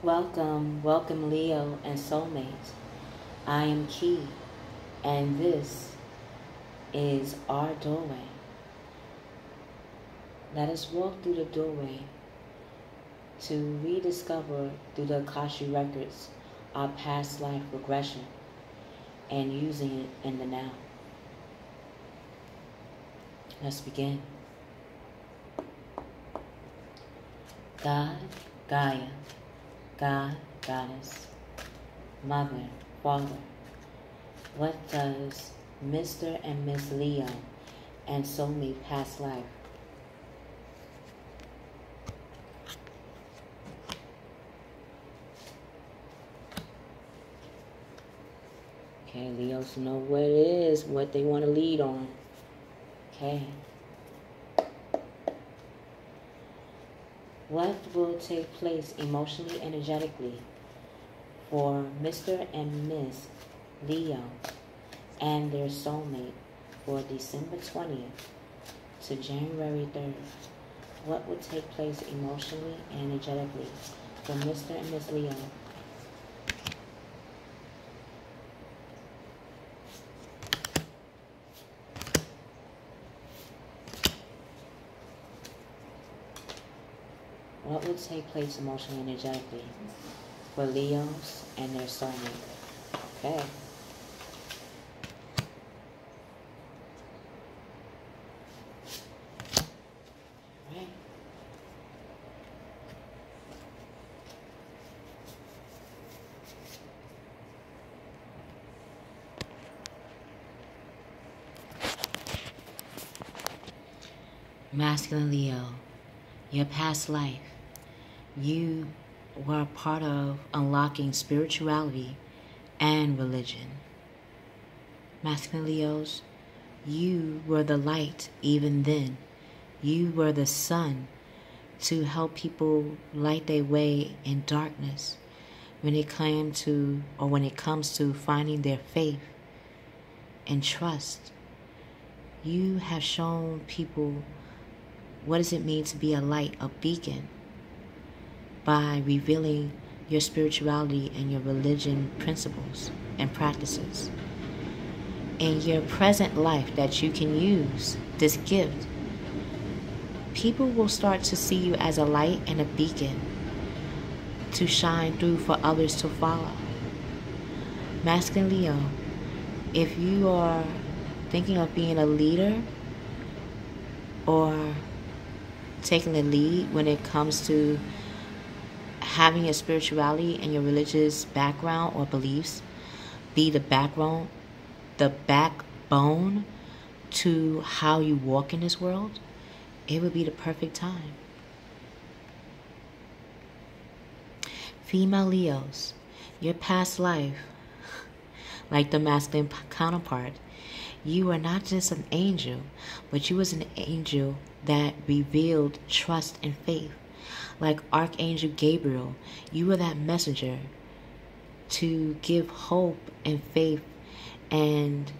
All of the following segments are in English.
Welcome Leo and Soulmate. I am Key, and this is our doorway. Let us walk through the doorway to rediscover through the Akashic Records our past life regression and using it in the now. Let's begin. God, Gaia, God, Goddess, Mother, Father. What does Mr. and Miss Leo and Soulmate Past Life? Okay, Leos know what it is, what they want to lead on. Okay. What will take place emotionally, energetically for Mr. and Miss Leo and their soulmate for December 20th to January 3rd? What will take place emotionally and energetically for Mr. and Miss Leo? What would take place emotionally and energetically for Leos and their soulmate? Okay. Right. Masculine Leo, your past life. You were a part of unlocking spirituality and religion. Masculine Leos, you were the light even then. You were the sun to help people light their way in darkness when it comes to finding their faith and trust. You have shown people what does it mean to be a light, a beacon, by revealing your spirituality and your religion principles and practices. In your present life that you can use this gift, people will start to see you as a light and a beacon to shine through for others to follow. Masculine Leo, if you are thinking of being a leader or taking the lead when it comes to having a spirituality and your religious background or beliefs be the backbone to how you walk in this world, it would be the perfect time. Female Leos, your past life, like the masculine counterpart, you were not just an angel, but you was an angel that revealed trust and faith. Like Archangel Gabriel, you were that messenger to give hope and faith and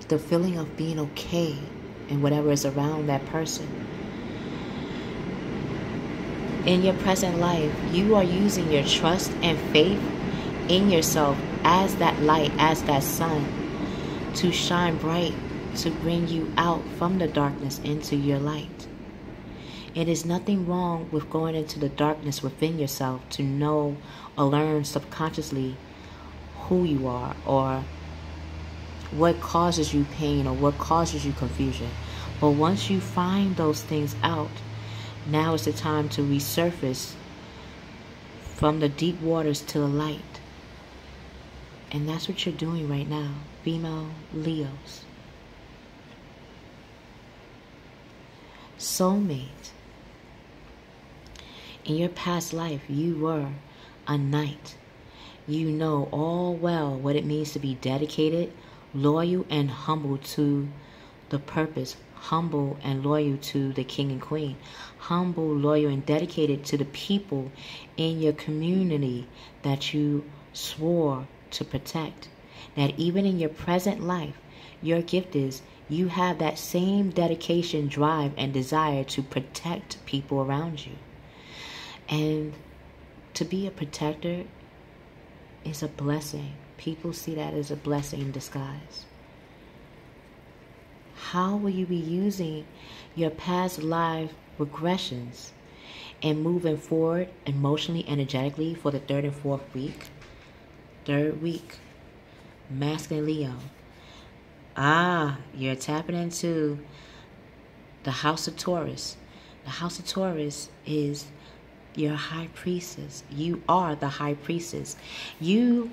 the feeling of being okay and whatever is around that person. In your present life, you are using your trust and faith in yourself as that light, as that sun, to shine bright, to bring you out from the darkness into your light. It is nothing wrong with going into the darkness within yourself to know or learn subconsciously who you are or what causes you pain or what causes you confusion. But once you find those things out, now is the time to resurface from the deep waters to the light. And that's what you're doing right now, female Leos. Soulmate. In your past life, you were a knight. You know all well what it means to be dedicated, loyal, and humble to the purpose. Humble and loyal to the king and queen. Humble, loyal, and dedicated to the people in your community that you swore to protect. that even in your present life, your gift is you have that same dedication, drive, and desire to protect people around you. And to be a protector is a blessing. People see that as a blessing in disguise. How will you be using your past life regressions and moving forward emotionally, energetically for the 3rd and 4th week? 3rd week, masculine Leo. You're tapping into the house of Taurus. The house of Taurus is your high priestess. You are the high priestess. You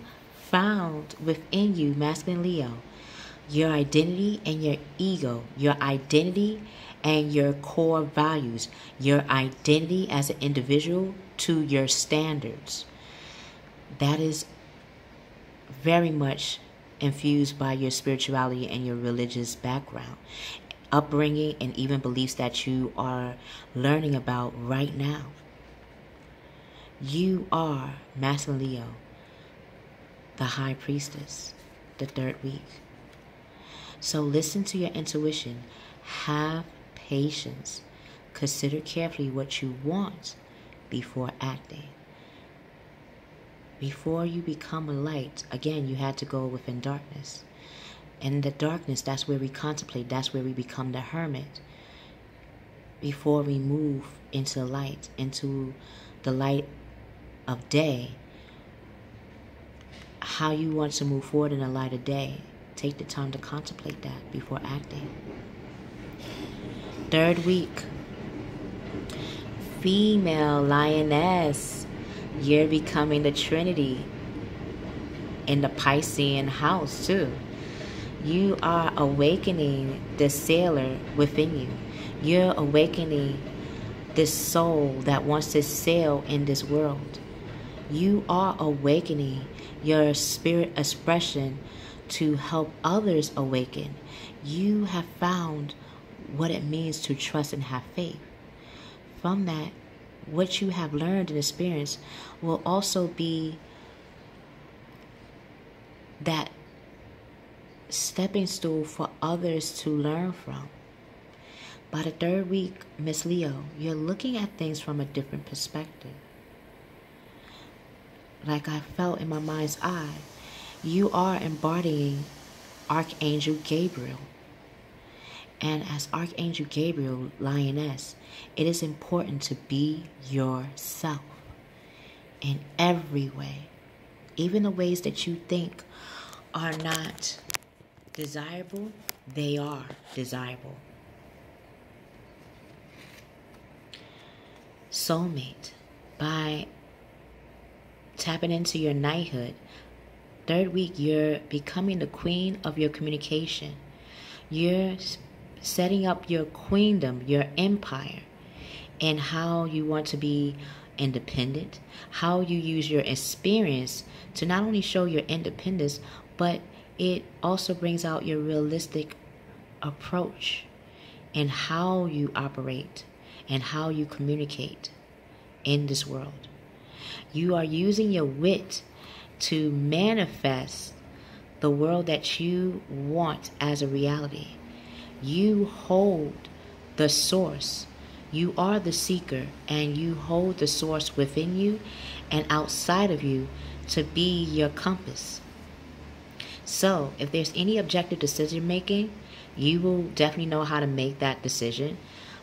found within you, masculine Leo, your identity and your ego, your identity and your core values, your identity as an individual to your standards. That is very much infused by your spirituality and your religious background, upbringing, and even beliefs that you are learning about right now. You are, masculine Leo, the high priestess, the 3rd week. So listen to your intuition. Have patience. Consider carefully what you want before acting. Before you become a light, again, you had to go within darkness. And in the darkness, that's where we contemplate. That's where we become the hermit. Before we move into the light of day, how you want to move forward in the light of day. Take the time to contemplate that before acting. 3rd week, female lioness. You're becoming the Trinity in the Piscean house too. You are awakening the sailor within you. You're awakening this soul that wants to sail in this world. You are awakening your spirit expression to help others awaken. You have found what it means to trust and have faith. From that, what you have learned and experienced will also be that stepping stool for others to learn from. By the 3rd week, Miss Leo, you're looking at things from a different perspective. Like I felt in my mind's eye, you are embodying Archangel Gabriel. And as Archangel Gabriel, lioness, it is important to be yourself in every way. Even the ways that you think are not desirable, they are desirable. Soulmate. By tapping into your knighthood, 3rd week, you're becoming the queen of your communication. You're setting up your queendom, your empire, and how you want to be independent, how you use your experience to not only show your independence, but it also brings out your realistic approach and how you operate and how you communicate in this world. You are using your wit to manifest the world that you want as a reality. You hold the source. You are the seeker, and you hold the source within you and outside of you to be your compass. So if there's any objective decision making, you will definitely know how to make that decision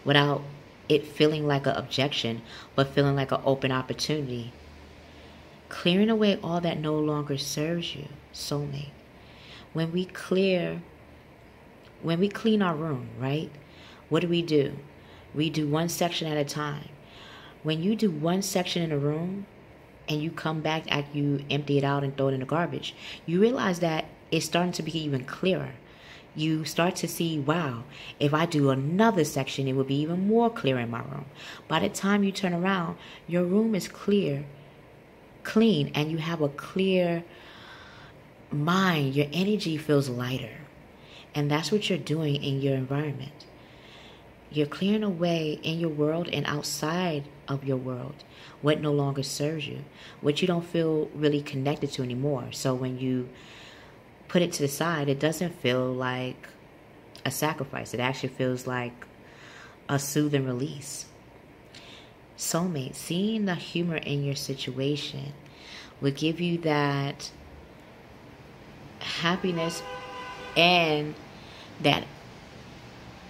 without it feeling like an objection, but feeling like an open opportunity. Clearing away all that no longer serves you, soulmate. When we clean our room, right? What do? We do one section at a time. When you do one section in a room and you come back after you empty it out and throw it in the garbage, you realize that it's starting to be even clearer. You start to see, wow, if I do another section, it will be even more clear in my room. By the time you turn around, your room is clean, and you have a clear mind. Your energy feels lighter. And that's what you're doing in your environment. You're clearing away in your world and outside of your world what no longer serves you, what you don't feel really connected to anymore. So when you put it to the side, it doesn't feel like a sacrifice. It actually feels like a soothing release. Soulmate, seeing the humor in your situation will give you that happiness and that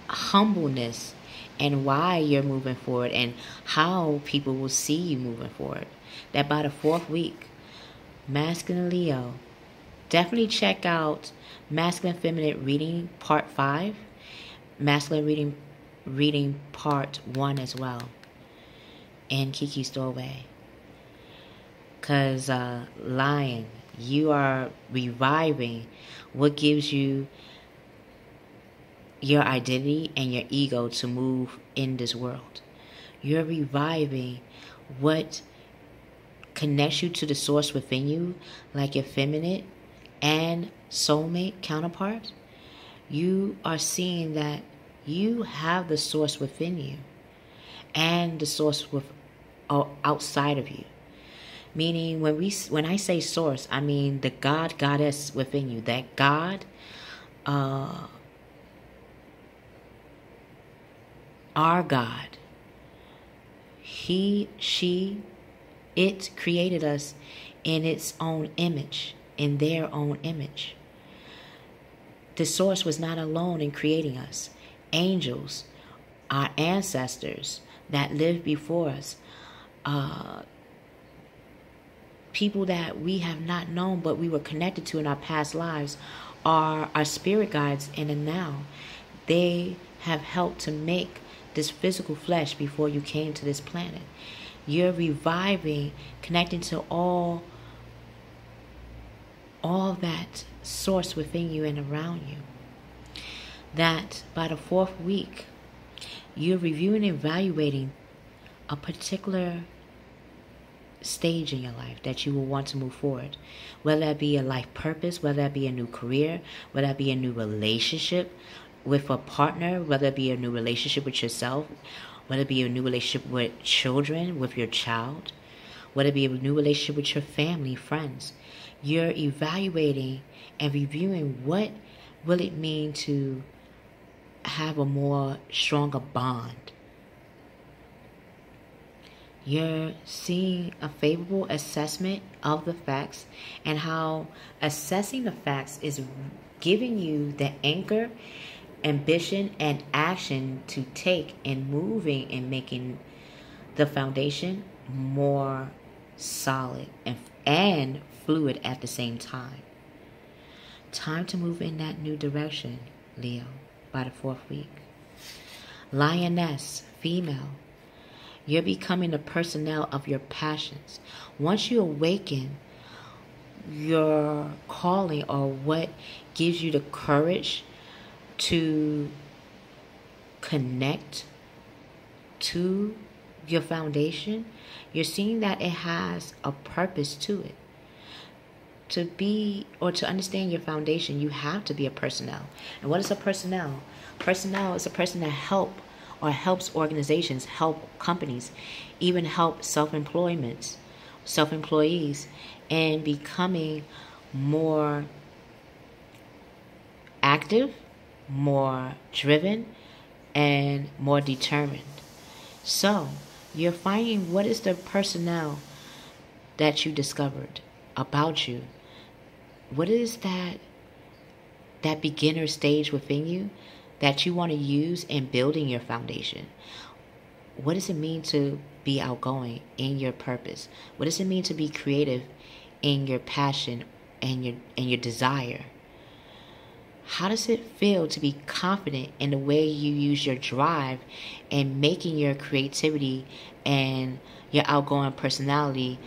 humbleness, and why you're moving forward and how people will see you moving forward. That by the 4th week, Masculine Leo, definitely check out Masculine Feminine Reading Part 5, Masculine Reading Part 1 as well, and Keykey's Doorway. Because Lion, you are reviving what gives you your identity and your ego to move in this world. You're reviving what connects you to the source within you, like your feminine and soulmate counterpart. You are seeing that you have the source within you and the source outside of you. Meaning, when I say source, I mean the God, goddess within you. That God, our God, He, she, it created us in its own image, in their own image. The source was not alone in creating us. Angels, our ancestors that lived before us, people that we have not known but we were connected to in our past lives, are our spirit guides in the now. They have helped to make this physical flesh before you came to this planet. You're reviving, connecting to all that source within you and around you. That by the 4th week, you're reviewing and evaluating a particular stage in your life that you will want to move forward. Whether that be a life purpose, whether that be a new career, whether that be a new relationship with a partner, whether it be a new relationship with yourself, whether it be a new relationship with children, with your child, whether it be a new relationship with your family, friends. You're evaluating and reviewing what will it mean to have a more stronger bond. You're seeing a favorable assessment of the facts, and how assessing the facts is giving you the anchor, ambition, and action to take in moving and making the foundation more solid and fluid at the same time. Time to move in that new direction, Leo, by the 4th week. Lioness, female, you're becoming the personnel of your passions. Once you awaken your calling, or what gives you the courage to connect to your foundation, you're seeing that it has a purpose to it. To be, or to understand your foundation, you have to be a personnel. And what is a personnel? Personnel is a person that helps organizations, help companies, even help self-employees, and becoming more active, more driven, and more determined. So you're finding what is the personnel that you discovered about you. What is that beginner stage within you that you want to use in building your foundation? What does it mean to be outgoing in your purpose? What does it mean to be creative in your passion and your desire? How does it feel to be confident in the way you use your drive and making your creativity and your outgoing personality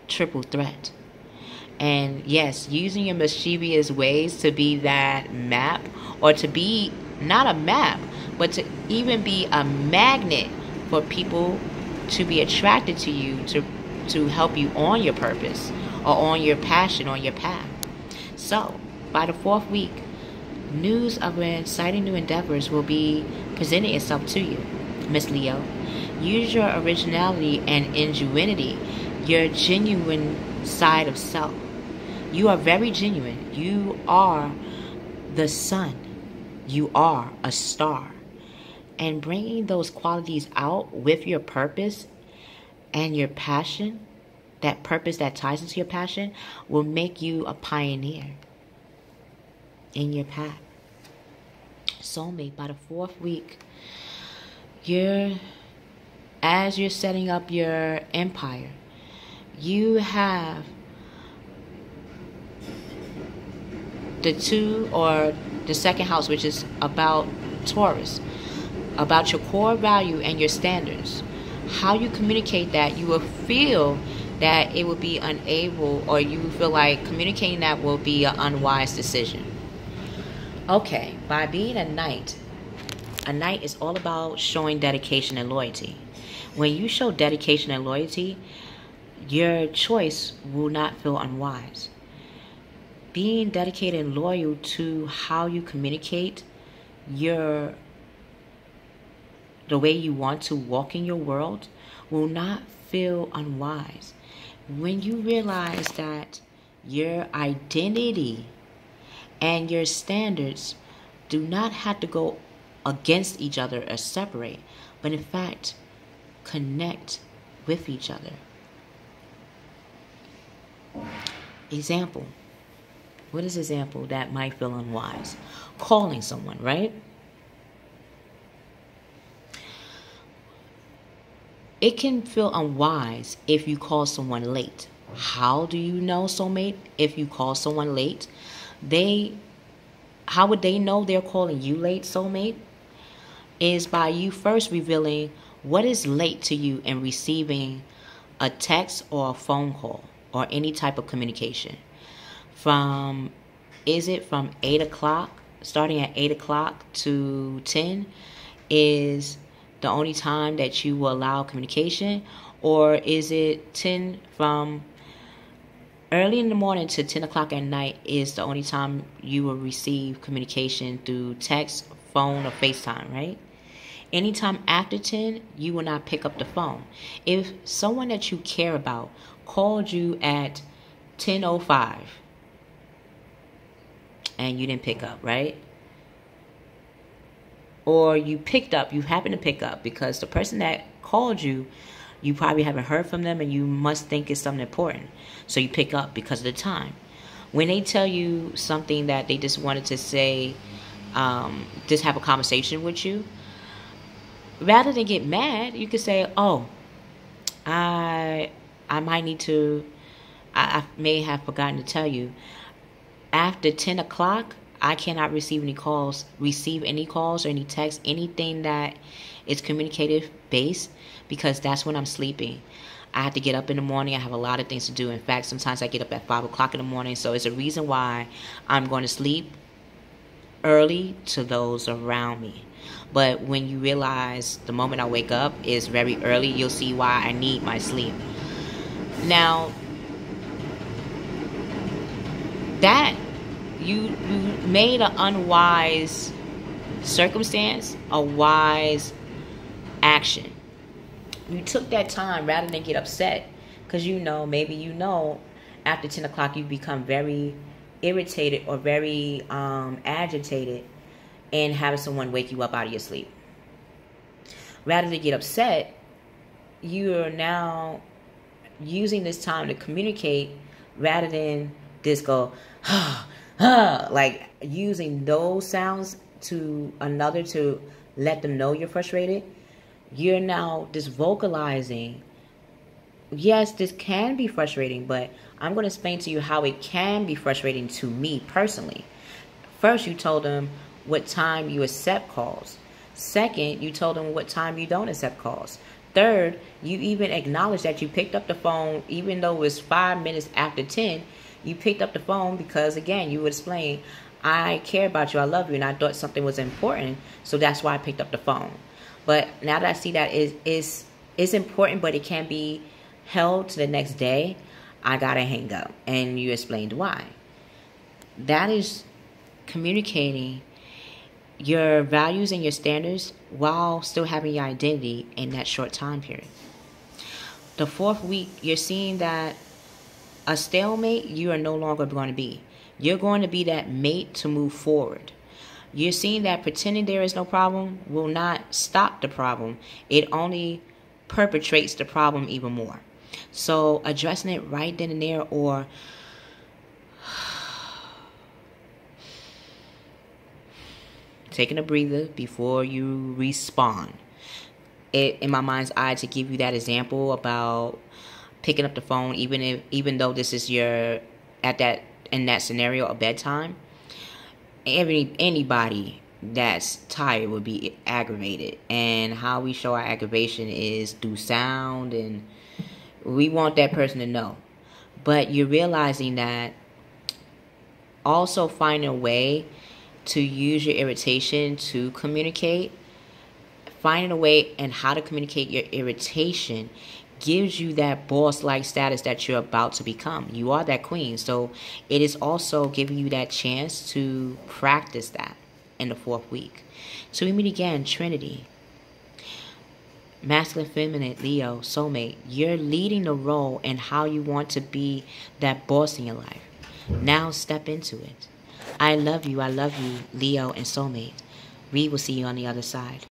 triple threat? And yes, using your mischievous ways to be that map, or to be not a map, but to even be a magnet for people to be attracted to you, to help you on your purpose or on your passion, on your path. So by the 4th week, news of exciting new endeavors will be presenting itself to you, Miss Leo. Use your originality and ingenuity, your genuine side of self. You are very genuine. You are the sun. You are a star. And bringing those qualities out with your purpose and your passion, that purpose that ties into your passion, will make you a pioneer in your path. Soulmate, by the 4th week, as you're setting up your empire, you have the 2 or the 2nd house, which is about Taurus, about your core value and your standards. How you communicate that, you will feel that it will be unable, or you feel like communicating that will be an unwise decision. Okay, by being a knight is all about showing dedication and loyalty. When you show dedication and loyalty, your choice will not feel unwise. Being dedicated and loyal to how you communicate the way you want to walk in your world will not feel unwise. When you realize that your identity and your standards do not have to go against each other or separate, but in fact connect with each other. Example. What is example that might feel unwise? Calling someone, right? It can feel unwise if you call someone late. How do you know, soulmate, if you call someone late? How would they know they're calling you late, soulmate? Is by you first revealing what is late to you in receiving a text or a phone call or any type of communication. Is it from 8 o'clock, starting at 8 o'clock to 10 is the only time that you will allow communication? Or is it 10 from early in the morning to 10 o'clock at night is the only time you will receive communication through text, phone, or FaceTime, right? Anytime after 10, you will not pick up the phone. If someone that you care about called you at 10:05 and you didn't pick up, right? Or you happen to pick up because the person that called you, you probably haven't heard from them and you must think it's something important. So you pick up because of the time. When they tell you something that they just wanted to say, just have a conversation with you, rather than get mad, you could say, oh, I might need to, I may have forgotten to tell you, after 10 o'clock, I cannot receive any calls or any texts, anything that is communicative based, because that's when I'm sleeping. I have to get up in the morning. I have a lot of things to do. In fact, sometimes I get up at 5 o'clock in the morning. So it's a reason why I'm going to sleep early to those around me. But when you realize the moment I wake up is very early, you'll see why I need my sleep. Now, that you made an unwise circumstance a wise action. You took that time rather than get upset, because maybe after 10 o'clock you become very irritated or very agitated and having someone wake you up out of your sleep. Rather than get upset, you are now using this time to communicate rather than just go, like using those sounds to another to let them know you're frustrated. You're now just vocalizing. Yes, this can be frustrating, but I'm going to explain to you how it can be frustrating to me personally. First, you told them what time you accept calls. Second, you told them what time you don't accept calls. Third, you even acknowledged that you picked up the phone even though it was 5 minutes after 10. You picked up the phone because, again, you would explain, I care about you, I love you, and I thought something was important, so that's why I picked up the phone. But now that I see that it's important, but it can be held to the next day, I gotta hang up. And you explained why. That is communicating your values and your standards while still having your identity in that short time period. The 4th week, you're seeing that A stalemate, you are no longer going to be. You're going to be that mate to move forward. You're seeing that pretending there is no problem will not stop the problem. It only perpetrates the problem even more. So addressing it right then and there, or taking a breather before you respond. In my mind's eye, to give you that example about picking up the phone, even though this is your in that scenario a bedtime, anybody that's tired would be aggravated. And how we show our aggravation is through sound, and we want that person to know. But you're realizing that also finding a way to use your irritation to communicate. Finding a way and how to communicate your irritation gives you that boss-like status that you're about to become. You are that queen. So it is also giving you that chance to practice that in the 4th week. So we meet again, Trinity. Masculine, feminine, Leo, soulmate. You're leading the role in how you want to be that boss in your life. Now step into it. I love you, Leo and soulmate. We will see you on the other side.